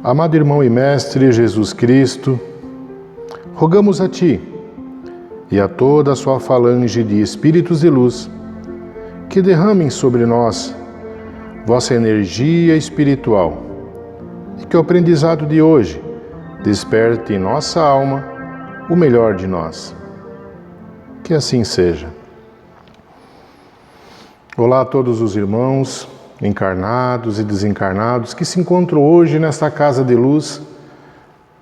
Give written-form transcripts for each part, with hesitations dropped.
Amado irmão e mestre Jesus Cristo, rogamos a Ti e a toda a sua falange de espíritos de luz que derramem sobre nós vossa energia espiritual e que o aprendizado de hoje desperte em nossa alma o melhor de nós. Que assim seja. Olá a todos os irmãos, encarnados e desencarnados, que se encontram hoje nesta casa de luz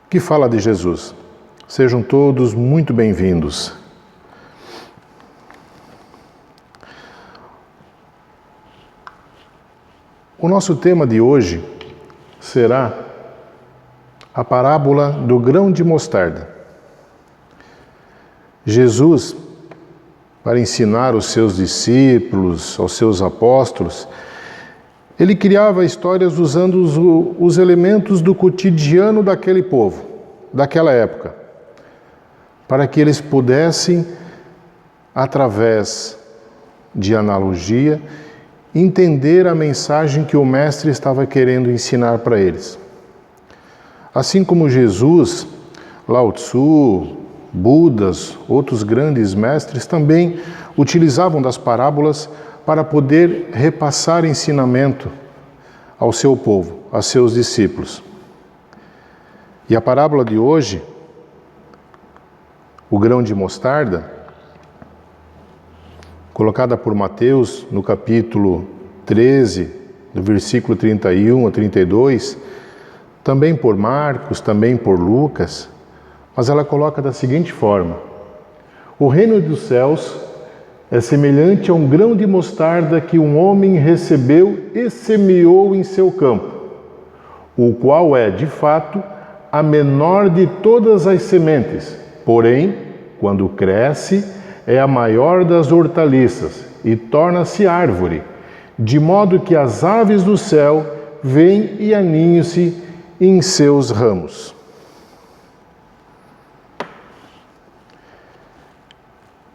que fala de Jesus. Sejam todos muito bem-vindos. O nosso tema de hoje será a parábola do grão de mostarda. Jesus, para ensinar os seus discípulos, aos seus apóstolos, ele criava histórias usando os elementos do cotidiano daquele povo, daquela época, para que eles pudessem, através de analogia, entender a mensagem que o Mestre estava querendo ensinar para eles. Assim como Jesus, Lao Tzu, Budas, outros grandes mestres também utilizavam das parábolas para poder repassar ensinamento ao seu povo, a seus discípulos. E a parábola de hoje, o grão de mostarda, colocada por Mateus no capítulo 13, do versículo 31 a 32, também por Marcos, também por Lucas, mas ela coloca da seguinte forma: o reino dos céus é semelhante a um grão de mostarda que um homem recebeu e semeou em seu campo, o qual é, de fato, a menor de todas as sementes, porém, quando cresce, é a maior das hortaliças e torna-se árvore, de modo que as aves do céu vêm e aninham-se em seus ramos.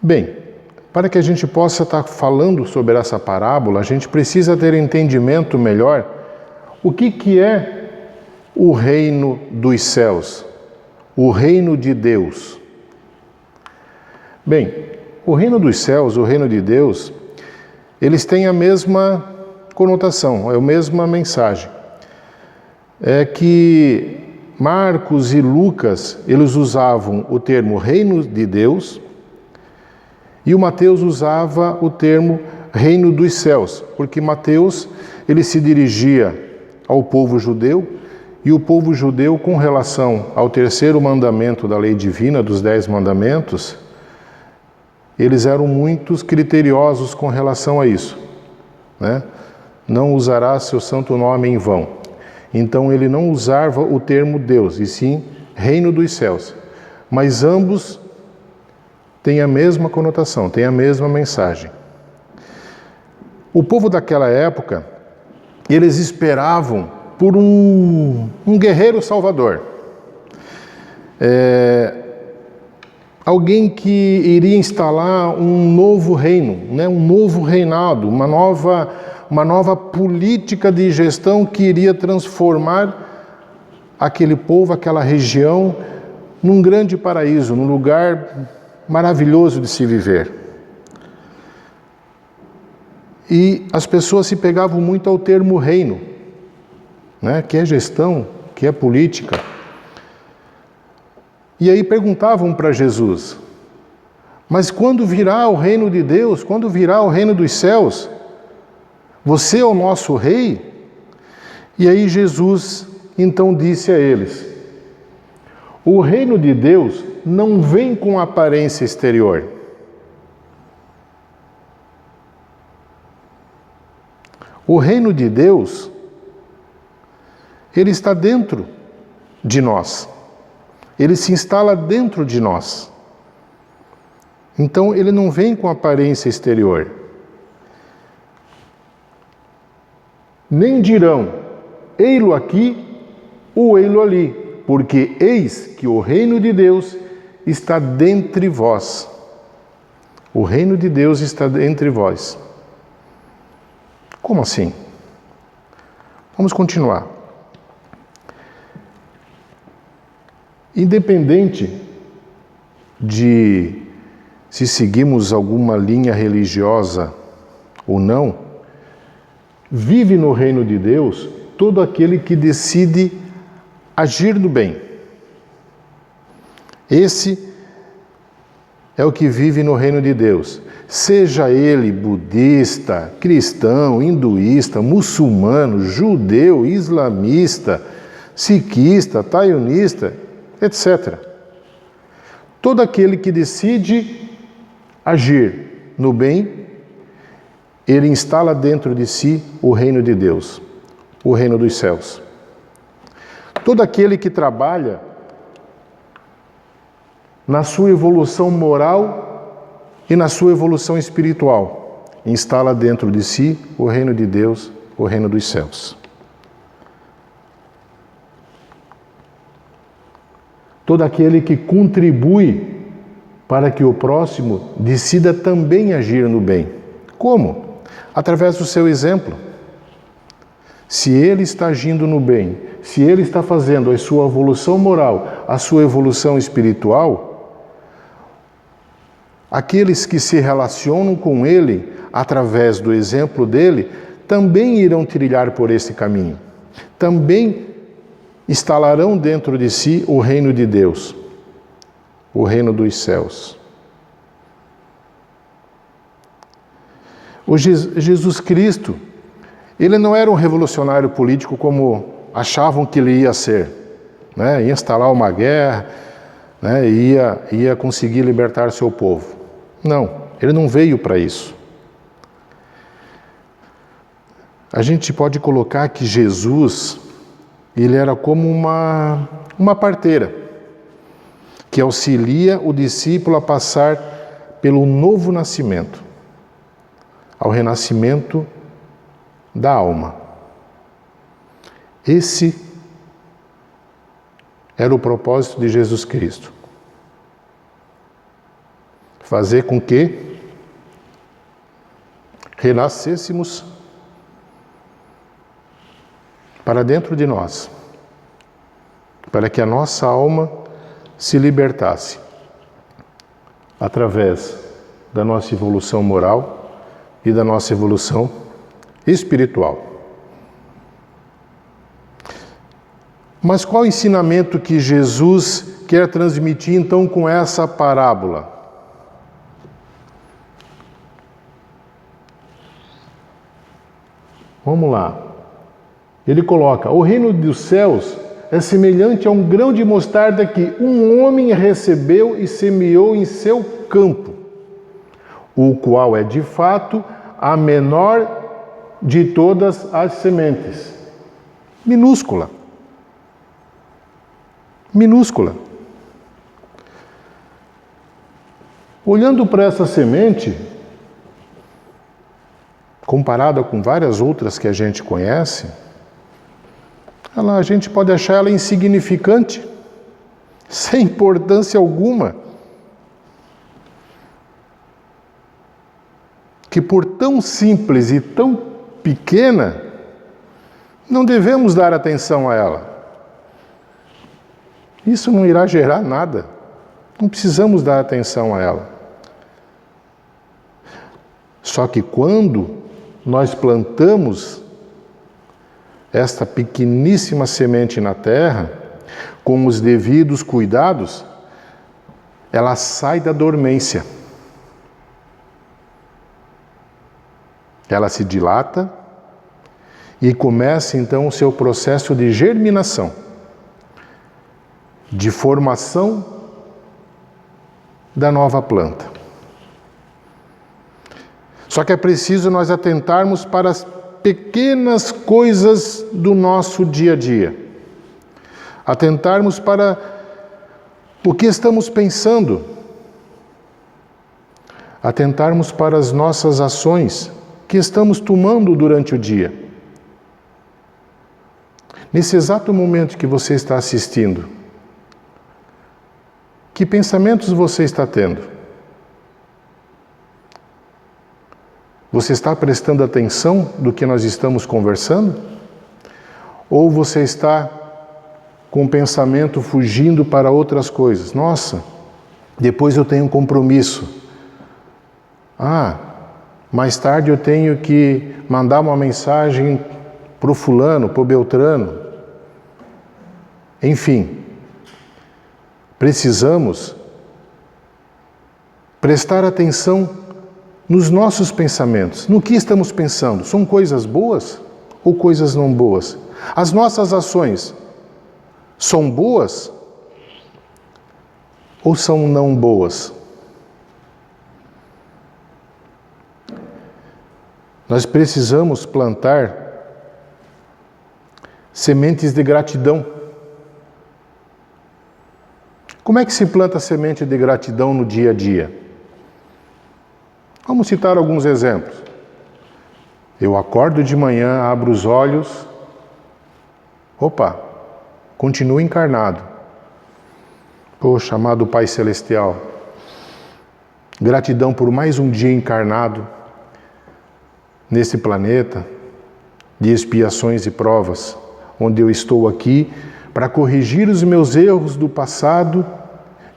Bem, para que a gente possa estar falando sobre essa parábola, a gente precisa ter entendimento melhor o que é o reino dos céus, o reino de Deus. Bem, o reino dos céus, o reino de Deus, eles têm a mesma conotação, é a mesma mensagem. É que Marcos e Lucas, eles usavam o termo reino de Deus, e o Mateus usava o termo reino dos céus, porque Mateus, ele se dirigia ao povo judeu, e o povo judeu, com relação ao terceiro mandamento da lei divina, dos 10 mandamentos, eles eram muito criteriosos com relação a isso, né? Não usarás seu santo nome em vão. Então ele não usava o termo Deus, e sim reino dos céus. Mas ambos têm a mesma conotação, têm a mesma mensagem. O povo daquela época, eles esperavam por um guerreiro salvador. Alguém que iria instalar um novo reino, né? Um novo reinado, uma nova política de gestão que iria transformar aquele povo, aquela região, num grande paraíso, num lugar maravilhoso de se viver. E as pessoas se pegavam muito ao termo reino, né? Que é gestão, que é política. E aí perguntavam para Jesus: mas quando virá o reino de Deus, quando virá o reino dos céus, você é o nosso rei? E aí Jesus então disse a eles: o reino de Deus não vem com aparência exterior. O reino de Deus, ele está dentro de nós. Ele se instala dentro de nós. Então, ele não vem com aparência exterior. Nem dirão, ei-lo aqui ou ei-lo ali, porque eis que o reino de Deus está dentre vós. O reino de Deus está entre vós. Como assim? Vamos continuar. Independente de se seguimos alguma linha religiosa ou não, vive no reino de Deus todo aquele que decide agir no bem. Esse é o que vive no reino de Deus. Seja ele budista, cristão, hinduísta, muçulmano, judeu, islamista, siquista, taoísta, etc. Todo aquele que decide agir no bem, ele instala dentro de si o reino de Deus, o reino dos céus. Todo aquele que trabalha na sua evolução moral e na sua evolução espiritual, instala dentro de si o reino de Deus, o reino dos céus. Todo aquele que contribui para que o próximo decida também agir no bem. Como? Através do seu exemplo. Se ele está agindo no bem, se ele está fazendo a sua evolução moral, a sua evolução espiritual, aqueles que se relacionam com ele, através do exemplo dele, também irão trilhar por esse caminho. Também instalarão dentro de si o reino de Deus, o reino dos céus. O Jesus Cristo, ele não era um revolucionário político como achavam que ele ia ser, né? Ia instalar uma guerra, né? Ia conseguir libertar seu povo. Não, ele não veio para isso. A gente pode colocar que Jesus, ele era como uma parteira que auxilia o discípulo a passar pelo novo nascimento, ao renascimento da alma. Esse era o propósito de Jesus Cristo. Fazer com que renascêssemos para dentro de nós, para que a nossa alma se libertasse através da nossa evolução moral e da nossa evolução espiritual. Mas qual o ensinamento que Jesus quer transmitir então com essa parábola? Vamos lá. Ele coloca: o reino dos céus é semelhante a um grão de mostarda que um homem recebeu e semeou em seu campo, o qual é de fato a menor de todas as sementes. Minúscula. Minúscula. Olhando para essa semente, comparada com várias outras que a gente conhece, a gente pode achar ela insignificante, sem importância alguma. Que por tão simples e tão pequena, não devemos dar atenção a ela. Isso não irá gerar nada. Não precisamos dar atenção a ela. Só que quando nós plantamos esta pequeníssima semente na terra, com os devidos cuidados, ela sai da dormência. Ela se dilata e começa então o seu processo de germinação, de formação da nova planta. Só que é preciso nós atentarmos para as pequenas coisas do nosso dia a dia. Atentarmos para o que estamos pensando. Atentarmos para as nossas ações que estamos tomando durante o dia. Nesse exato momento que você está assistindo, que pensamentos você está tendo? Você está prestando atenção do que nós estamos conversando? Ou você está com o pensamento fugindo para outras coisas. Nossa, depois eu tenho um compromisso. Mais tarde eu tenho que mandar uma mensagem para o fulano, para o Beltrano. Enfim, precisamos prestar atenção nos nossos pensamentos. No que estamos pensando? São coisas boas ou coisas não boas? As nossas ações são boas ou são não boas? Nós precisamos plantar sementes de gratidão. Como é que se planta semente de gratidão no dia a dia? Vamos citar alguns exemplos. Eu acordo de manhã, abro os olhos, continuo encarnado. Poxa, amado Pai Celestial, gratidão por mais um dia encarnado nesse planeta de expiações e provas, onde eu estou aqui para corrigir os meus erros do passado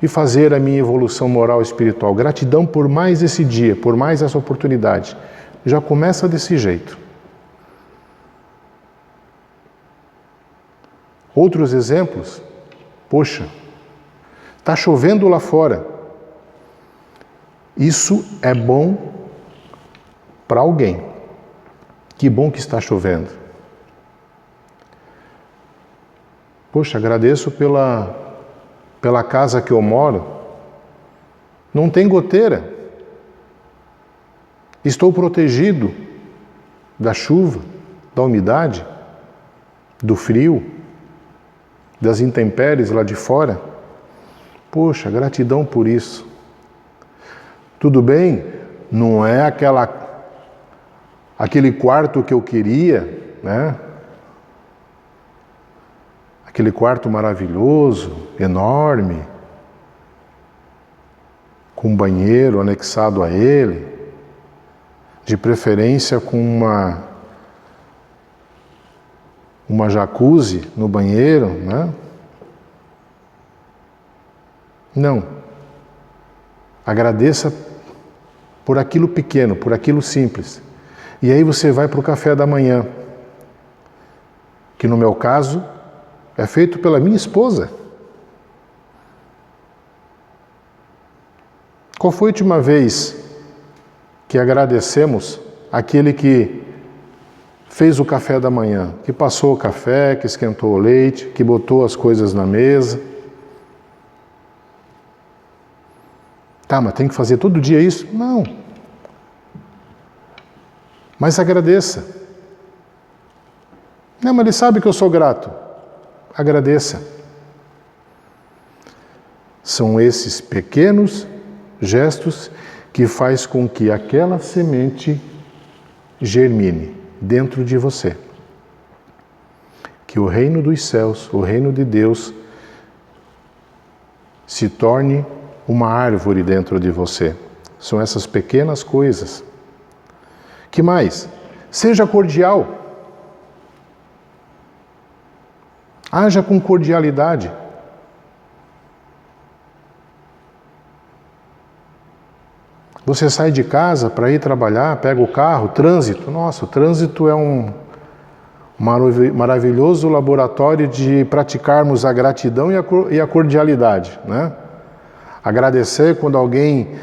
e fazer a minha evolução moral e espiritual. Gratidão por mais esse dia, por mais essa oportunidade. Já começa desse jeito. Outros exemplos? Poxa, está chovendo lá fora. Isso é bom para alguém. Que bom que está chovendo. Poxa, agradeço pela casa que eu moro. Não tem goteira. Estou protegido da chuva, da umidade, do frio, das intempéries lá de fora. Poxa, gratidão por isso. Tudo bem, não é aquele quarto que eu queria, né? Aquele quarto maravilhoso, enorme, com um banheiro anexado a ele, de preferência com uma jacuzzi no banheiro, né? Não. Agradeça por aquilo pequeno, por aquilo simples. E aí você vai para o café da manhã, que no meu caso é feito pela minha esposa. Qual foi a última vez que agradecemos aquele que fez o café da manhã, que passou o café, que esquentou o leite, que botou as coisas na mesa? Tá, mas tem que fazer todo dia isso? Não. Mas agradeça. Não, mas ele sabe que eu sou grato. Agradeça. São esses pequenos gestos que faz com que aquela semente germine dentro de você. Que o reino dos céus, o reino de Deus, se torne uma árvore dentro de você. São essas pequenas coisas. Que mais? Seja cordial. Haja com cordialidade. Você sai de casa para ir trabalhar, pega o carro, trânsito. Nossa, o trânsito é um maravilhoso laboratório de praticarmos a gratidão e a cordialidade, né? Agradecer quando alguém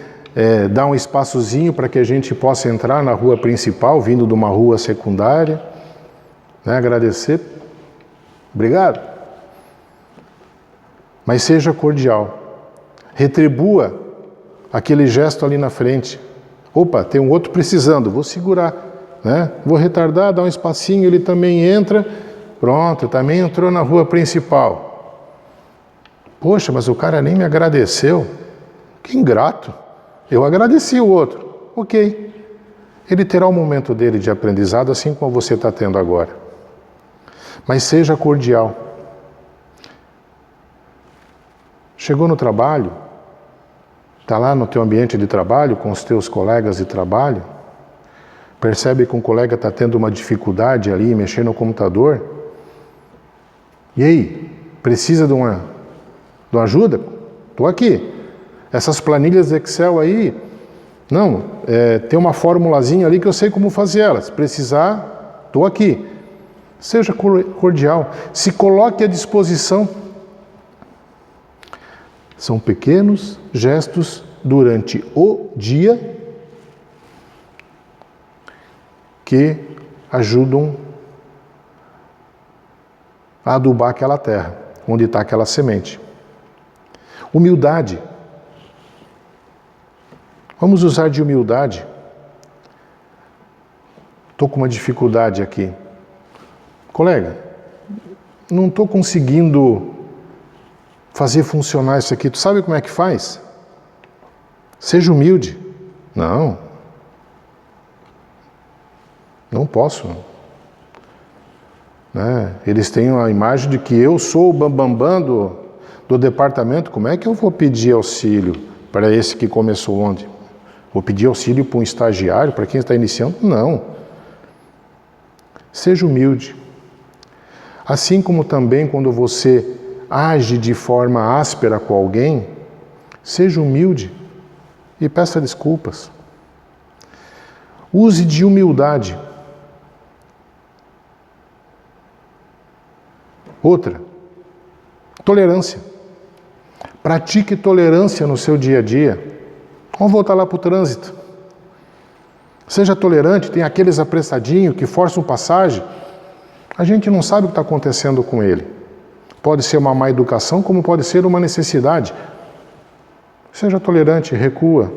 dá um espaçozinho para que a gente possa entrar na rua principal, vindo de uma rua secundária, né? Agradecer. Obrigado. Mas seja cordial. Retribua aquele gesto ali na frente. Opa, tem um outro precisando, vou segurar, né? Vou retardar, dar um espacinho, ele também entra. Pronto, também entrou na rua principal. Poxa, mas o cara nem me agradeceu. Que ingrato. Eu agradeci o outro. Ok. Ele terá um momento dele de aprendizado, assim como você está tendo agora. Mas seja cordial. Chegou no trabalho, está lá no teu ambiente de trabalho, com os teus colegas de trabalho, percebe que um colega está tendo uma dificuldade ali, mexendo no computador. E aí, Precisa de uma ajuda? Estou aqui. Essas planilhas de Excel aí, não, tem uma formulazinha ali que eu sei como fazer elas. Se precisar, estou aqui. Seja cordial. Se coloque à disposição. São pequenos gestos durante o dia que ajudam a adubar aquela terra, onde está aquela semente. Humildade. Vamos usar de humildade. Estou com uma dificuldade aqui. Colega, não estou conseguindo fazer funcionar isso aqui. Tu sabe como é que faz? Seja humilde. Não posso. Eles têm a imagem de que eu sou o bambambam do departamento. Como é que eu vou pedir auxílio para esse que começou ontem? Vou pedir auxílio para um estagiário, para quem está iniciando? Não. Seja humilde. Assim como também quando você age de forma áspera com alguém, seja humilde e peça desculpas. Use de humildade. Outra, tolerância. Pratique tolerância no seu dia a dia. Vamos voltar lá para o trânsito. Seja tolerante, tem aqueles apressadinhos que forçam passagem. A gente não sabe o que está acontecendo com ele. Pode ser uma má educação, como pode ser uma necessidade. Seja tolerante, recua.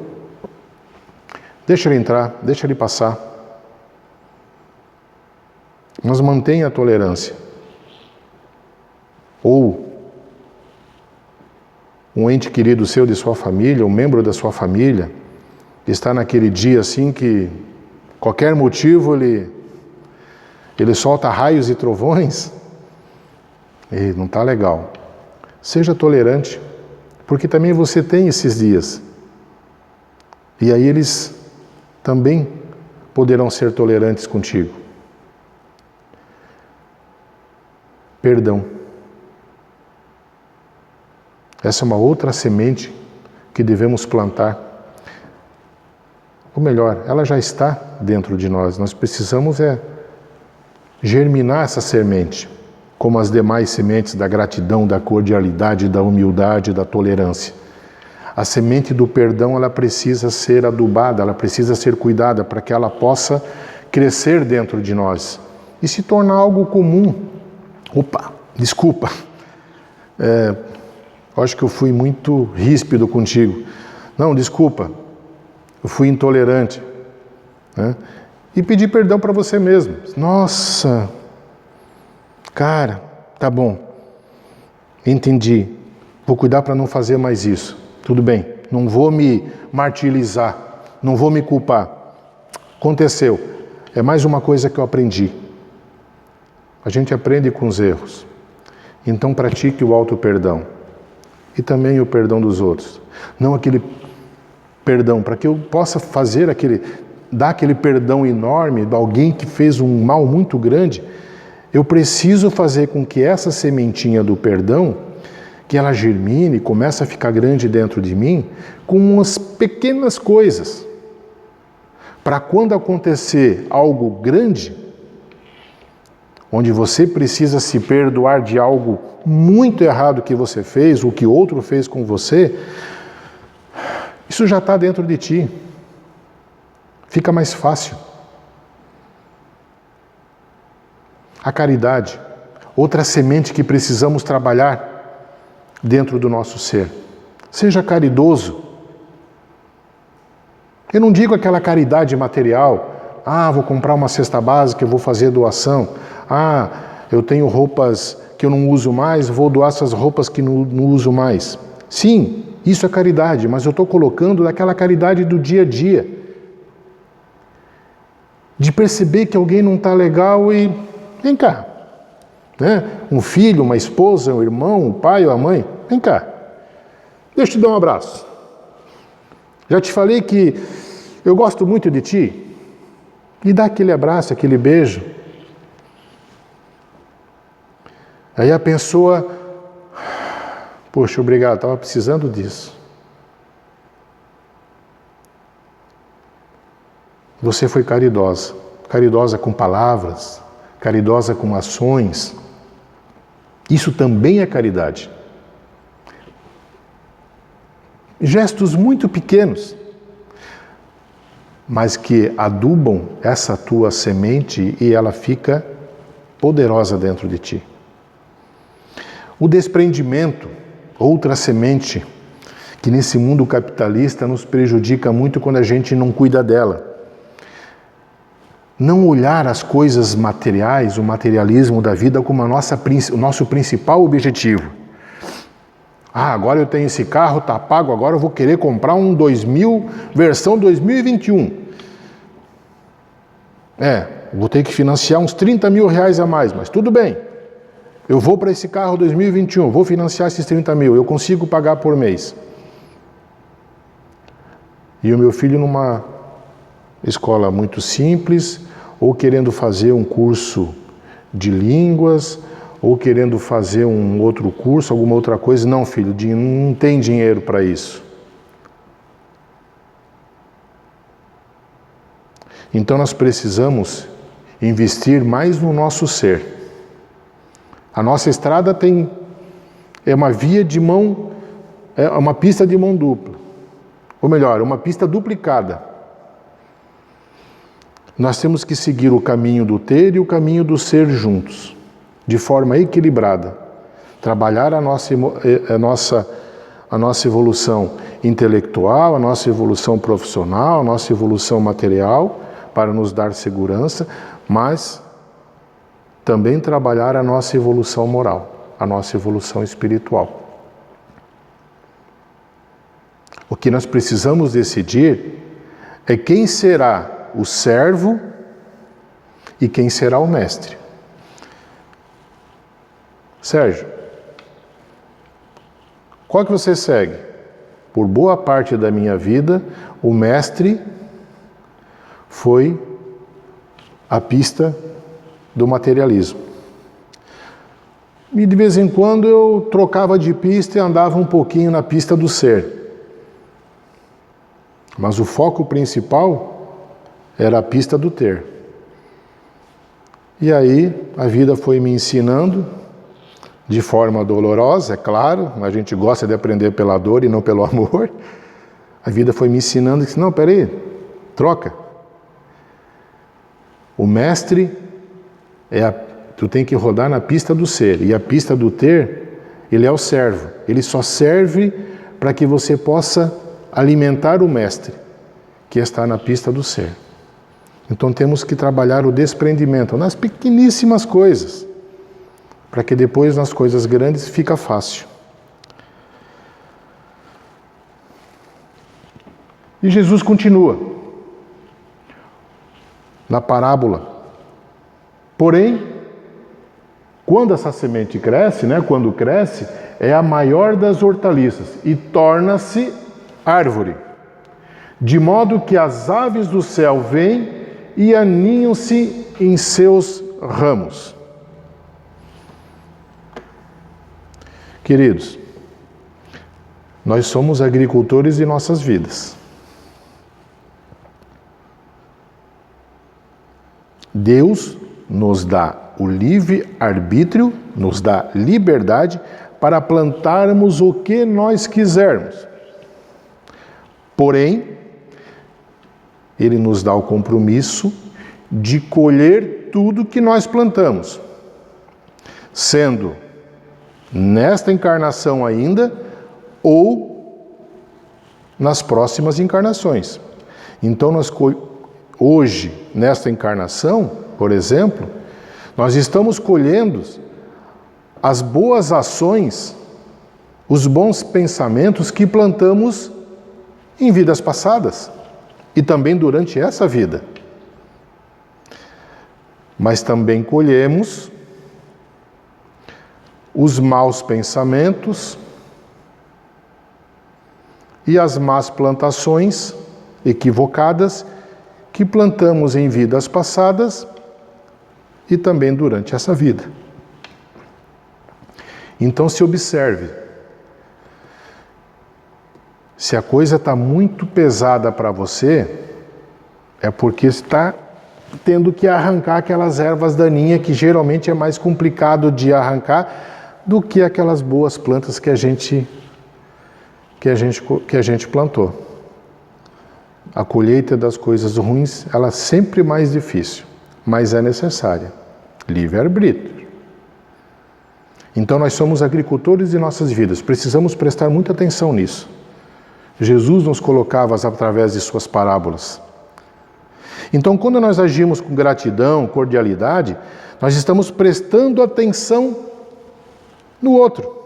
Deixa ele entrar, deixa ele passar. Mas mantenha a tolerância. Ou um ente querido seu de sua família, um membro da sua família, está naquele dia assim que qualquer motivo ele solta raios e trovões, e não está legal. Seja tolerante, porque também você tem esses dias. E aí eles também poderão ser tolerantes contigo. Perdão. Essa é uma outra semente que devemos plantar. Ou melhor, ela já está dentro de nós. Nós precisamos germinar essa semente, como as demais sementes da gratidão, da cordialidade, da humildade, da tolerância. A semente do perdão, ela precisa ser adubada, ela precisa ser cuidada para que ela possa crescer dentro de nós e se tornar algo comum. Opa, desculpa. Acho que eu fui muito ríspido contigo. Não, desculpa, eu fui intolerante. E pedir perdão para você mesmo. Nossa, cara, tá bom, entendi, vou cuidar para não fazer mais isso. Tudo bem, não vou me martirizar, não vou me culpar. Aconteceu, é mais uma coisa que eu aprendi. A gente aprende com os erros. Então pratique o auto-perdão. E também o perdão dos outros. Não aquele perdão, para que eu possa dar aquele perdão enorme de alguém que fez um mal muito grande, eu preciso fazer com que essa sementinha do perdão, que ela germine, comece a ficar grande dentro de mim, com umas pequenas coisas. Para quando acontecer algo grande, onde você precisa se perdoar de algo muito errado que você fez, ou que outro fez com você, isso já está dentro de ti. Fica mais fácil. A caridade, outra semente que precisamos trabalhar dentro do nosso ser. Seja caridoso. Eu não digo aquela caridade material. Vou comprar uma cesta básica, eu vou fazer doação. Eu tenho roupas que eu não uso mais, vou doar essas roupas que não uso mais. Sim, isso é caridade, mas eu estou colocando daquela caridade do dia a dia. De perceber que alguém não está legal e... Vem cá. Um filho, uma esposa, um irmão, um pai ou a mãe. Vem cá. Deixa eu te dar um abraço. Já te falei que eu gosto muito de ti. E dá aquele abraço, aquele beijo. Aí a pessoa Poxa, obrigado, estava precisando disso. Você foi caridosa. Caridosa com palavras, caridosa com ações. Isso também é caridade. Gestos muito pequenos, mas que adubam essa tua semente e ela fica poderosa dentro de ti. O desprendimento, outra semente, que nesse mundo capitalista nos prejudica muito quando a gente não cuida dela. Não olhar as coisas materiais, o materialismo da vida como o nosso principal objetivo. Ah, agora eu tenho esse carro, está pago, agora eu vou querer comprar um 2000, versão 2021. Vou ter que financiar uns 30 mil reais a mais, mas tudo bem. Eu vou para esse carro 2021, vou financiar esses 30 mil, eu consigo pagar por mês. E o meu filho numa escola muito simples, ou querendo fazer um curso de línguas, ou querendo fazer um outro curso, alguma outra coisa. Não, filho, não tem dinheiro para isso. Então nós precisamos investir mais no nosso ser. A nossa estrada é uma via de mão, é uma pista de mão dupla. Ou melhor, uma pista duplicada. Nós temos que seguir o caminho do ter e o caminho do ser juntos, de forma equilibrada. Trabalhar a nossa evolução intelectual, a nossa evolução profissional, a nossa evolução material, para nos dar segurança, mas também trabalhar a nossa evolução moral, a nossa evolução espiritual. O que nós precisamos decidir é quem será o servo e quem será o mestre. Sérgio, qual que você segue? Por boa parte da minha vida, o mestre foi a pista do materialismo. E de vez em quando eu trocava de pista e andava um pouquinho na pista do ser. Mas o foco principal era a pista do ter. E aí a vida foi me ensinando, de forma dolorosa, é claro, a gente gosta de aprender pela dor e não pelo amor. A vida foi me ensinando que, não, peraí, troca. O mestre, tu tem que rodar na pista do ser, e a pista do ter, ele é o servo. Ele só serve para que você possa alimentar o mestre, que está na pista do ser. Então temos que trabalhar o desprendimento nas pequeníssimas coisas, para que depois nas coisas grandes fica fácil. E Jesus continua na parábola. Porém, quando essa semente cresce, quando cresce, é a maior das hortaliças e torna-se árvore, de modo que as aves do céu vêm e aninham-se em seus ramos. Queridos, nós somos agricultores de nossas vidas. Deus nos dá o livre-arbítrio, nos dá liberdade para plantarmos o que nós quisermos. Porém, Ele nos dá o compromisso de colher tudo que nós plantamos, sendo nesta encarnação ainda ou nas próximas encarnações. Então, hoje, nesta encarnação, por exemplo, nós estamos colhendo as boas ações, os bons pensamentos que plantamos em vidas passadas e também durante essa vida. Mas também colhemos os maus pensamentos e as más plantações equivocadas que plantamos em vidas passadas e também durante essa vida. Então se observe, Se a coisa está muito pesada para você, é porque está tendo que arrancar aquelas ervas daninhas que geralmente é mais complicado de arrancar do que aquelas boas plantas que a gente plantou. A colheita das coisas ruins, ela é sempre mais difícil, mas é necessária. Livre-arbítrio. Então nós somos agricultores de nossas vidas, precisamos prestar muita atenção nisso. Jesus nos colocava através de suas parábolas. Então, quando nós agimos com gratidão, cordialidade, nós estamos prestando atenção no outro.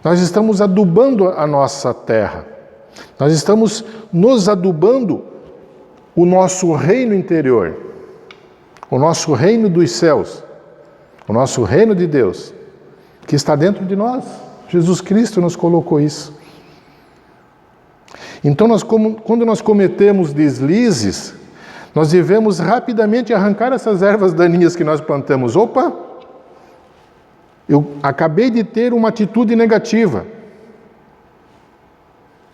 Nós estamos adubando a nossa terra. Nós estamos nos adubando o nosso reino interior, o nosso reino dos céus, o nosso reino de Deus, que está dentro de nós. Jesus Cristo nos colocou isso. Então, quando nós cometemos deslizes, nós devemos rapidamente arrancar essas ervas daninhas que nós plantamos. Opa! Eu acabei de ter uma atitude negativa.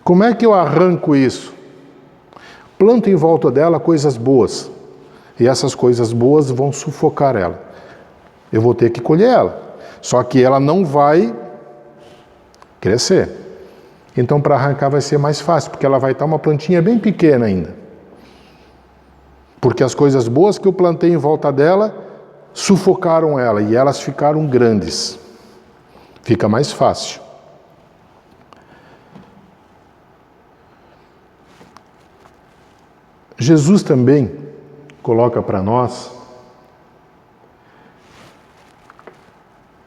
Como é que eu arranco isso? Planto em volta dela coisas boas. E essas coisas boas vão sufocar ela. Eu vou ter que colher ela. Só que ela não vai crescer. Então, para arrancar vai ser mais fácil, porque ela vai estar uma plantinha bem pequena ainda. Porque as coisas boas que eu plantei em volta dela sufocaram ela e elas ficaram grandes. Fica mais fácil. Jesus também coloca para nós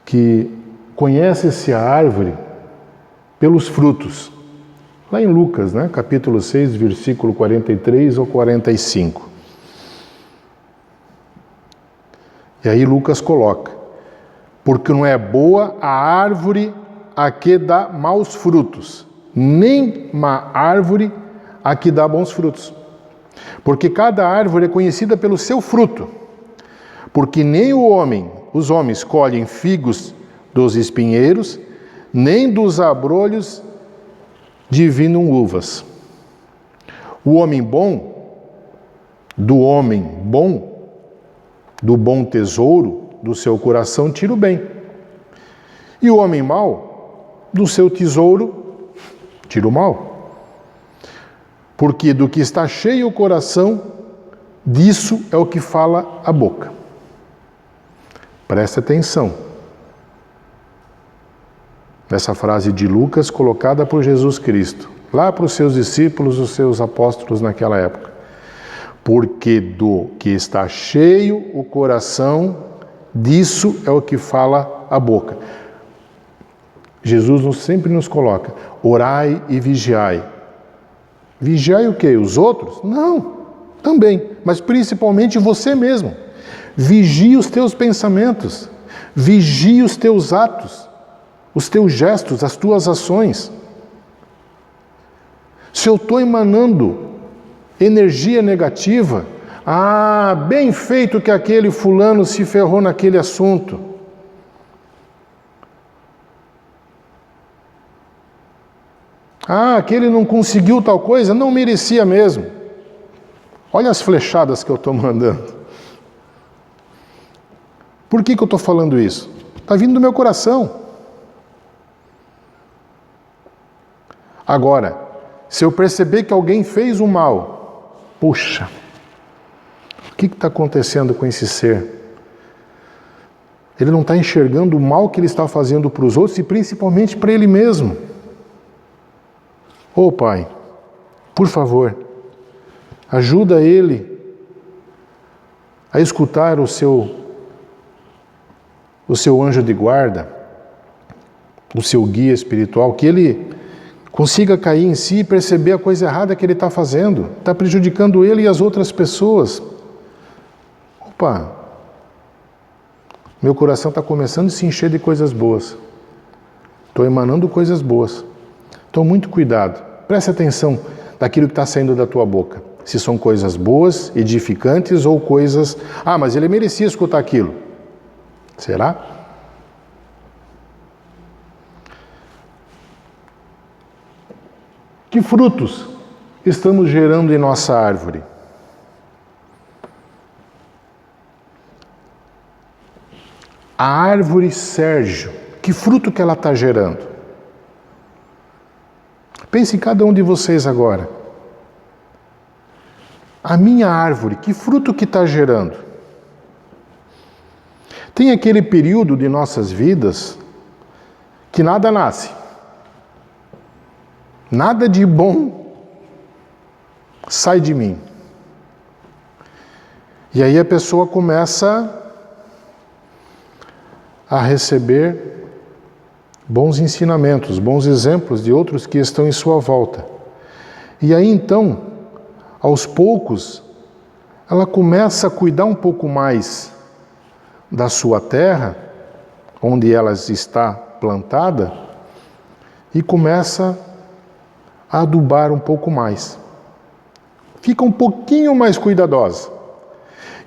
que conhece-se a árvore pelos frutos. Lá em Lucas, capítulo 6, versículo 43 ou 45. E aí Lucas coloca: porque não é boa a árvore a que dá maus frutos, nem má árvore a que dá bons frutos. Porque cada árvore é conhecida pelo seu fruto. Porque nem os homens colhem figos dos espinheiros, nem dos abrolhos divinam uvas. O homem bom, do bom tesouro do seu coração tira o bem. E o homem mau, do seu tesouro, tira o mal. Porque do que está cheio o coração, disso é o que fala a boca. Presta atenção nessa frase de Lucas colocada por Jesus Cristo, lá para os seus discípulos, os seus apóstolos naquela época. Porque do que está cheio o coração, disso é o que fala a boca. Jesus sempre nos coloca: orai e vigiai. Vigiai o quê? Os outros? Não, também, mas principalmente você mesmo. Vigie os teus pensamentos, vigie os teus atos, os teus gestos, as tuas ações. Se eu estou emanando energia negativa, bem feito que aquele fulano se ferrou naquele assunto. Aquele não conseguiu tal coisa, não merecia mesmo. Olha as flechadas que eu estou mandando. Por que eu estou falando isso? Está vindo do meu coração. Agora, se eu perceber que alguém fez o mal, puxa, o que está acontecendo com esse ser? Ele não está enxergando o mal que ele está fazendo para os outros e principalmente para ele mesmo. Pai, por favor, ajuda ele a escutar o seu anjo de guarda, o seu guia espiritual, que ele consiga cair em si e perceber a coisa errada que ele está fazendo, está prejudicando ele e as outras pessoas. Meu coração está começando a se encher de coisas boas. Estou emanando coisas boas. Então, muito cuidado. Preste atenção daquilo que está saindo da tua boca. Se são coisas boas, edificantes ou coisas... mas ele merecia escutar aquilo. Será? Que frutos estamos gerando em nossa árvore? A árvore Sérgio, que fruto que ela está gerando? Pense em cada um de vocês agora. A minha árvore, que fruto que está gerando? Tem aquele período de nossas vidas que nada nasce. Nada de bom sai de mim. E aí a pessoa começa a receber bons ensinamentos, bons exemplos de outros que estão em sua volta. E aí então, aos poucos, ela começa a cuidar um pouco mais da sua terra, onde ela está plantada, e começa a adubar um pouco mais. Fica um pouquinho mais cuidadosa.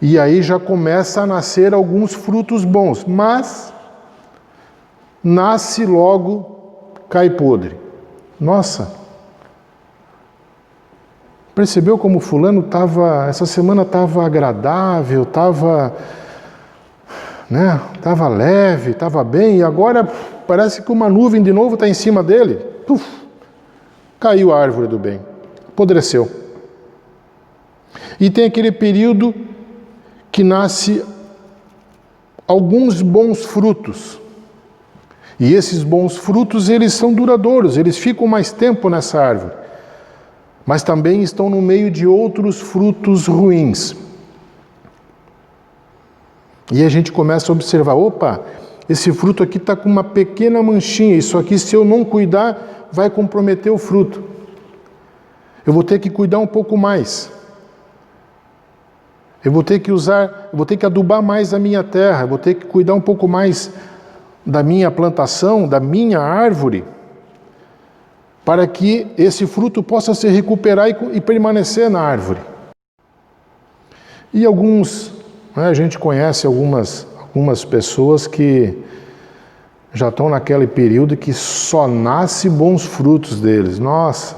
E aí já começa a nascer alguns frutos bons, mas nasce logo, cai podre. Nossa! Percebeu como fulano estava, essa semana estava agradável, estava leve, estava bem, e agora parece que uma nuvem de novo está em cima dele. Caiu a árvore do bem, apodreceu. E tem aquele período que nasce alguns bons frutos. E esses bons frutos, eles são duradouros, eles ficam mais tempo nessa árvore. Mas também estão no meio de outros frutos ruins. E a gente começa a observar, opa, esse fruto aqui está com uma pequena manchinha, isso aqui se eu não cuidar, vai comprometer o fruto. Eu vou ter que cuidar um pouco mais. Eu vou ter que adubar mais a minha terra, eu vou ter que cuidar um pouco mais da minha plantação, da minha árvore, para que esse fruto possa se recuperar e permanecer na árvore. E a gente conhece algumas pessoas que já estão naquele período que só nasce bons frutos deles. Nossa,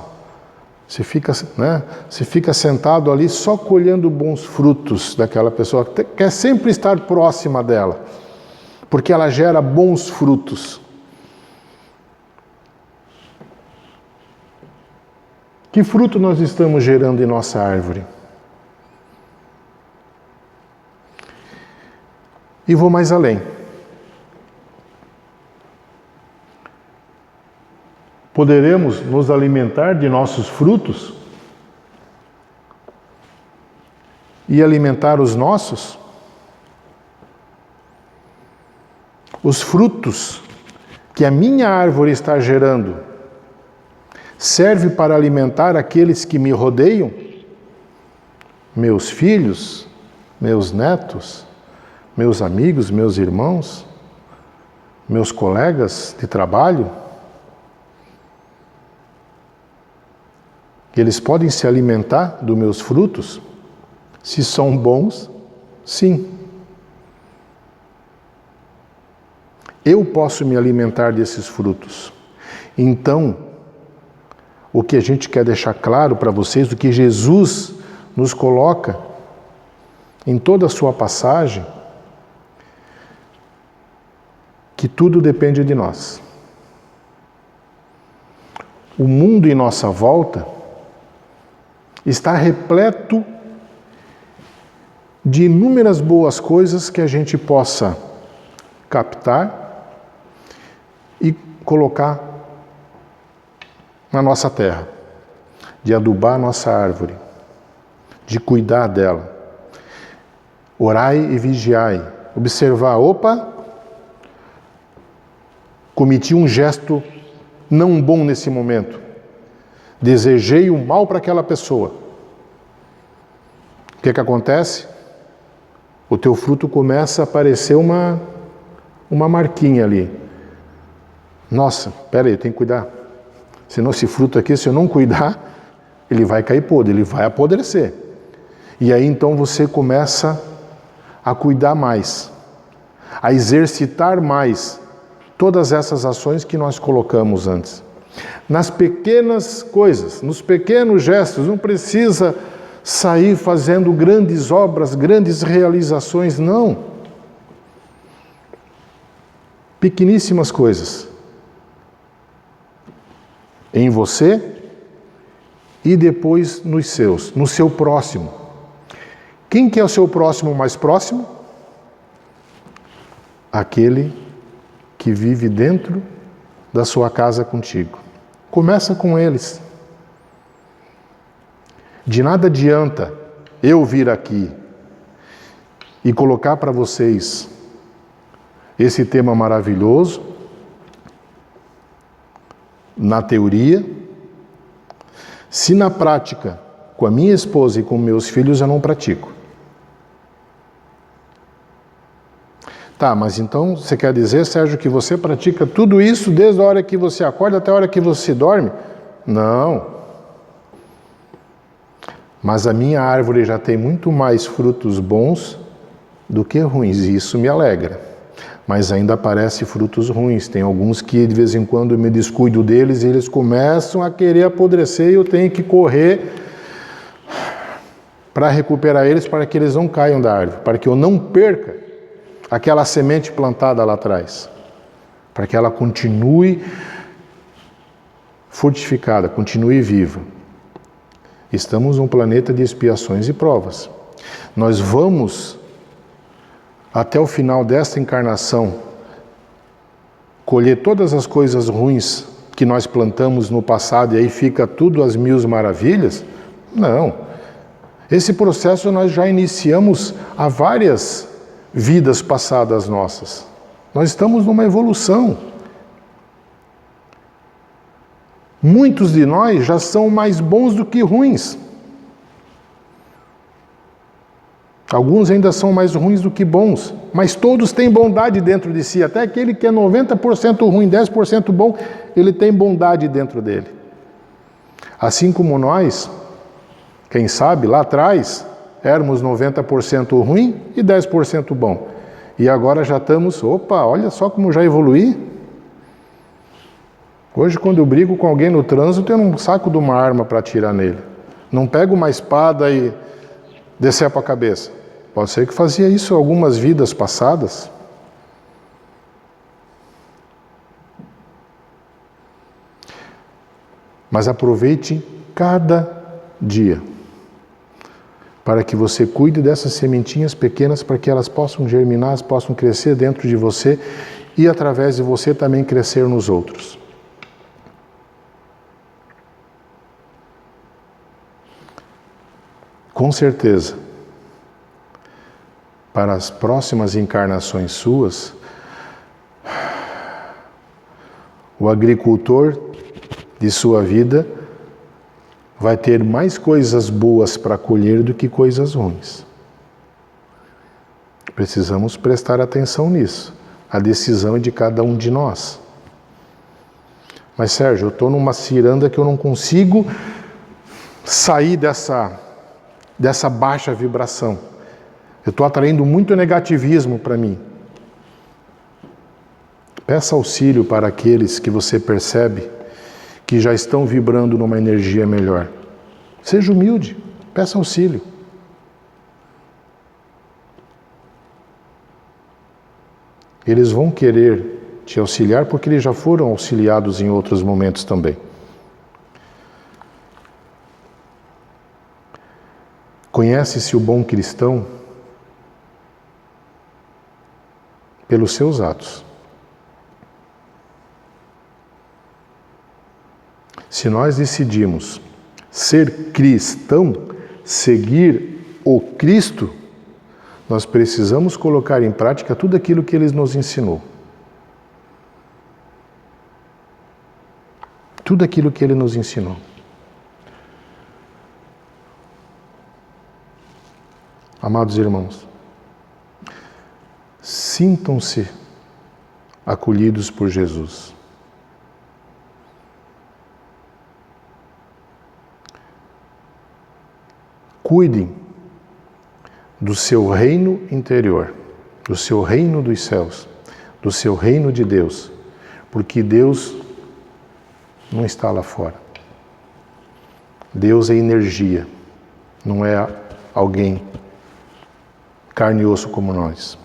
você fica sentado ali só colhendo bons frutos daquela pessoa, quer sempre estar próxima dela, porque ela gera bons frutos. Que fruto nós estamos gerando em nossa árvore? E vou mais além. Poderemos nos alimentar de nossos frutos e alimentar os nossos? Os frutos que a minha árvore está gerando serve para alimentar aqueles que me rodeiam? Meus filhos, meus netos, meus amigos, meus irmãos, meus colegas de trabalho? Eles podem se alimentar dos meus frutos? Se são bons, sim. Eu posso me alimentar desses frutos. Então, o que a gente quer deixar claro para vocês, o que Jesus nos coloca em toda a sua passagem, que tudo depende de nós. O mundo em nossa volta está repleto de inúmeras boas coisas que a gente possa captar e colocar na nossa terra, de adubar a nossa árvore, de cuidar dela. Orai e vigiai, observar, opa, cometi um gesto não bom nesse momento, desejei o mal para aquela pessoa. O que acontece? O teu fruto começa a aparecer uma marquinha ali. Nossa, peraí, eu tenho que cuidar. Senão esse fruto aqui, se eu não cuidar, ele vai cair podre, ele vai apodrecer. E aí então você começa a cuidar mais, a exercitar mais todas essas ações que nós colocamos antes. Nas pequenas coisas, nos pequenos gestos, não precisa sair fazendo grandes obras, grandes realizações, não. Pequeníssimas coisas. Em você e depois nos seus, no seu próximo. Quem que é o seu próximo mais próximo? Aquele que vive dentro da sua casa contigo. Começa com eles. De nada adianta eu vir aqui e colocar para vocês esse tema maravilhoso na teoria, se na prática, com a minha esposa e com meus filhos, eu não pratico. Tá, mas então você quer dizer, Sérgio, que você pratica tudo isso desde a hora que você acorda até a hora que você dorme? Não. Mas a minha árvore já tem muito mais frutos bons do que ruins, e isso me alegra. Mas ainda aparecem frutos ruins. Tem alguns que de vez em quando eu me descuido deles e eles começam a querer apodrecer e eu tenho que correr para recuperar eles, para que eles não caiam da árvore, para que eu não perca aquela semente plantada lá atrás, para que ela continue fortificada, continue viva. Estamos num planeta de expiações e provas. Nós vamos, até o final desta encarnação, colher todas as coisas ruins que nós plantamos no passado e aí fica tudo às mil maravilhas? Não. Esse processo nós já iniciamos há várias vidas passadas nossas. Nós estamos numa evolução. Muitos de nós já são mais bons do que ruins. Alguns ainda são mais ruins do que bons, mas todos têm bondade dentro de si. Até aquele que é 90% ruim, 10% bom, ele tem bondade dentro dele. Assim como nós, quem sabe, lá atrás, éramos 90% ruim e 10% bom. E agora já estamos, opa, olha só como já evoluí. Hoje, quando eu brigo com alguém no trânsito, eu não saco de uma arma para atirar nele. Não pego uma espada e decepo a cabeça. Pode ser que fazia isso algumas vidas passadas. Mas aproveite cada dia para que você cuide dessas sementinhas pequenas, para que elas possam germinar, possam crescer dentro de você e através de você também crescer nos outros. Com certeza, para as próximas encarnações suas, o agricultor de sua vida vai ter mais coisas boas para colher do que coisas ruins. Precisamos prestar atenção nisso. A decisão é de cada um de nós. Mas Sérgio, eu estou numa ciranda que eu não consigo sair dessa baixa vibração. Eu estou atraindo muito negativismo para mim. Peça auxílio para aqueles que você percebe que já estão vibrando numa energia melhor. Seja humilde, peça auxílio. Eles vão querer te auxiliar porque eles já foram auxiliados em outros momentos também. Conhece-se o bom cristão pelos seus atos. Se nós decidimos ser cristão, seguir o Cristo, nós precisamos colocar em prática tudo aquilo que Ele nos ensinou. Tudo aquilo que Ele nos ensinou. Amados irmãos, sintam-se acolhidos por Jesus. Cuidem do seu reino interior, do seu reino dos céus, do seu reino de Deus, porque Deus não está lá fora. Deus é energia, não é alguém carne e osso como nós.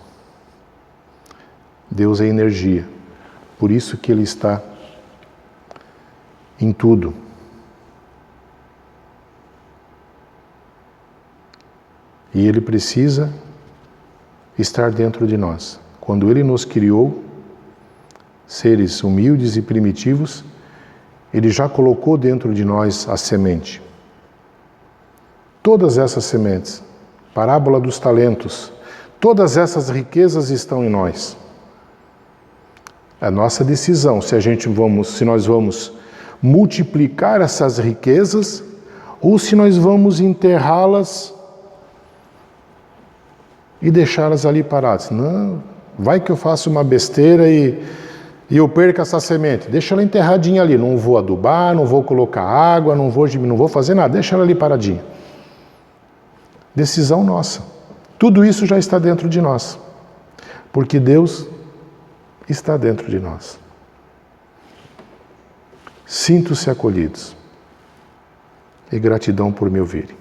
Deus é energia, por isso que Ele está em tudo. E Ele precisa estar dentro de nós. Quando Ele nos criou, seres humildes e primitivos, Ele já colocou dentro de nós a semente. Todas essas sementes, parábola dos talentos, todas essas riquezas estão em nós. É a nossa decisão se nós vamos multiplicar essas riquezas ou se nós vamos enterrá-las e deixá-las ali paradas. Não, vai que eu faço uma besteira e eu perco essa semente. Deixa ela enterradinha ali, não vou adubar, não vou colocar água, não vou fazer nada, deixa ela ali paradinha. Decisão nossa. Tudo isso já está dentro de nós, porque Deus está dentro de nós. Sinto-se acolhidos e gratidão por me ouvirem.